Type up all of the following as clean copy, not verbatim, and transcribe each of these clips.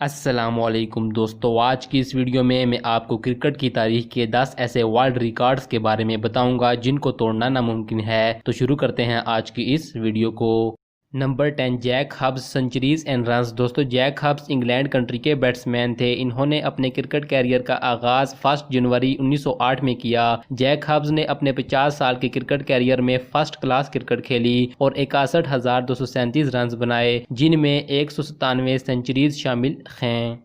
السلام علیکم دوستو، آج کی اس ویڈیو میں آپ کو کرکٹ کی تاریخ کے 10 ایسے ورلڈ ریکارڈز کے بارے میں بتاؤں گا جن کو توڑنا ناممکن ہے۔ تو شروع کرتے ہیں آج کی اس ویڈیو کو۔ Number 10، Jack Hobbs centuries and runs. دوستو جیک ہبز انگلینڈ کنٹری کے بیٹسمین تھے۔ انہوں نے اپنے کرکٹ کیریئر کا آغاز 1 جنوری 1908 میں کیا۔ جیک ہبز نے اپنے 50 سال کے کرکٹ کیریئر میں فرسٹ کلاس کرکٹ کھیلی اور 61,237 رنز بنائے، جن میں 197 سنچریز شامل ہیں۔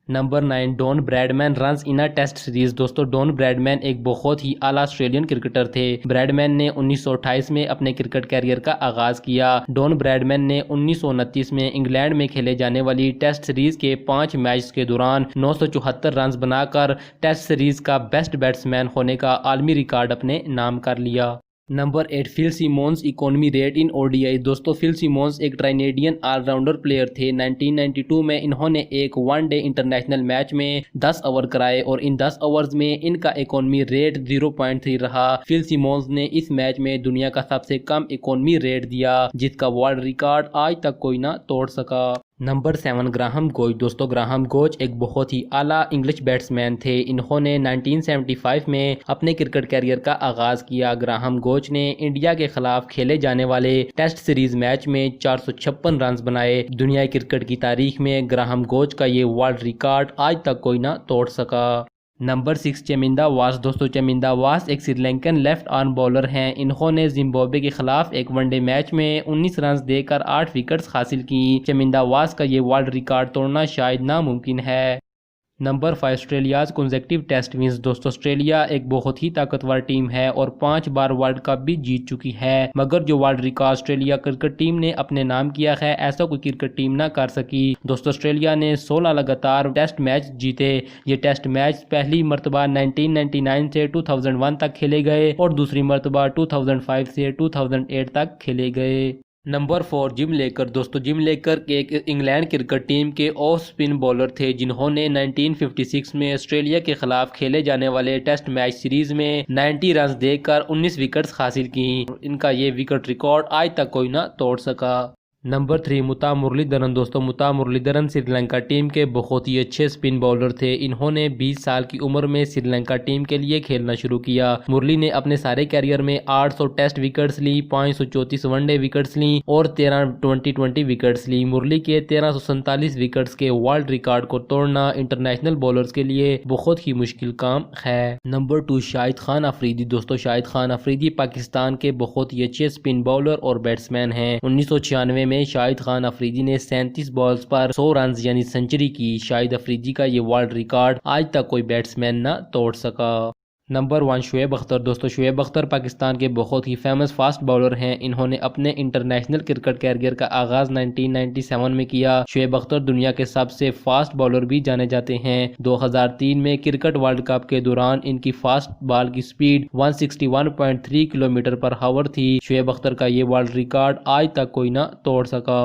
Number 9، Don Bradman runs in a test series. دوستو ڈون بریڈمین ایک بہت ہی اعلیٰ آسٹریلین کرکٹر تھے۔ بریڈمین نے 1928 میں اپنے کرکٹ کیریئر کا آغاز کیا۔ ڈون بریڈمین نے 1929 میں انگلینڈ میں کھیلے جانے والی ٹیسٹ سیریز کے 5 میچز کے دوران 974 رنز بنا کر ٹیسٹ سیریز کا بیسٹ بیٹسمین ہونے کا عالمی ریکارڈ اپنے نام کر لیا۔ Number 8، Phil Simmons economy rate in O D I. دوستو فل سیمونز ایک ٹرائنیڈین آل راؤنڈر پلیئر تھے۔ 1992 میں انہوں نے ایک ون ڈے انٹرنیشنل میچ میں 10 اوور کرائے اور ان 10 اوورز میں ان کا اکانومی ریٹ 0.3 رہا۔ فل سیمونز نے اس میچ میں دنیا کا سب سے کم اکانومی ریٹ دیا، جس کا ورلڈ ریکارڈ آج تک کوئی نہ توڑ سکا۔ Number 7، Graham Gooch. دوستو گراہم گوچ ایک بہت ہی اعلیٰ انگلش بیٹسمین تھے۔ انہوں نے 1975 میں اپنے کرکٹ کیریئر کا آغاز کیا۔ گراہم گوچ نے انڈیا کے خلاف کھیلے جانے والے ٹیسٹ سیریز میچ میں 456 رنز بنائے۔ دنیا کرکٹ کی تاریخ میں گراہم گوچ کا یہ ورلڈ ریکارڈ آج تک کوئی نہ توڑ سکا۔ نمبر 6، چمندا واس۔ دوستو چمندا واس ایک Sri Lankan left arm bowler ہیں۔ انہوں نے زمبابوے کے خلاف ایک ون ڈے میچ میں 19 رنز دے کر 8 وکٹس حاصل کی۔ چمندا واس کا یہ ورلڈ ریکارڈ توڑنا شاید ناممکن ہے۔ Number 5، Australia's consecutive test wins. دوستو آسٹریلیا ایک بہت ہی طاقتور ٹیم ہے اور 5 بار ورلڈ کپ بھی جیت چکی ہے، مگر جو world record Australia cricket team نے اپنے نام کیا ہے ایسا کوئی کرکٹ ٹیم نہ کر سکی۔ دوستو آسٹریلیا نے 16 لگاتار ٹیسٹ میچ جیتے۔ یہ ٹیسٹ میچ پہلی مرتبہ 1999 سے 2001 تک کھیلے گئے اور دوسری مرتبہ 2005 سے 2008 تک کھیلے گئے۔ نمبر 4، جم لیکر۔ دوستو جم لیکر ایک انگلینڈ کرکٹ ٹیم کے آف سپن بولر تھے، جنہوں نے 1956 میں آسٹریلیا کے خلاف کھیلے جانے والے ٹیسٹ میچ سیریز میں 90 رنز دے کر 19 وکٹس حاصل کی۔ ان کا یہ وکٹ ریکارڈ آج تک کوئی نہ توڑ سکا۔ نمبر 3، متا مرلی دھرن۔ دوستو متا مرلی دھرن سری لنکا ٹیم کے بہت ہی اچھے سپن بولر تھے۔ انہوں نے 20 سال کی عمر میں سری لنکا ٹیم کے لیے کھیلنا شروع کیا۔ مرلی نے اپنے سارے کیریئر میں 800 ٹیسٹ وکٹس لی، 534 ون ڈے وکٹس لی اور 13 ٹی20 وکٹس لی۔ مرلی کے 1347 وکٹس کے ورلڈ ریکارڈ کو توڑنا انٹرنیشنل بولرز کے لیے بہت ہی مشکل کام ہے۔ نمبر 2، شاہد خان افریدی۔ دوستو شاہد خان افریدی پاکستان کے بہت ہی اچھے سپن بولر اور بیٹسمین ہیں۔ 1996 میں شاہد خان افریدی نے 37 بالز پر 100 رنز یعنی سنچری کی۔ شاہد افریدی کا یہ ورلڈ ریکارڈ آج تک کوئی بیٹسمین نہ توڑ سکا۔ نمبر 1، شعیب اختر۔ دوستو شعیب اختر پاکستان کے بہت ہی فیمس فاسٹ بالر ہیں۔ انہوں نے اپنے انٹرنیشنل کرکٹ کیریئر کا آغاز 1997 میں کیا۔ شعیب اختر دنیا کے سب سے فاسٹ بالر بھی جانے جاتے ہیں۔ 2003 میں کرکٹ ورلڈ کپ کے دوران ان کی فاسٹ بال کی سپیڈ 161.3 کلومیٹر پر ہاور تھی۔ شعیب اختر کا یہ ورلڈ ریکارڈ آج تک کوئی نہ توڑ سکا۔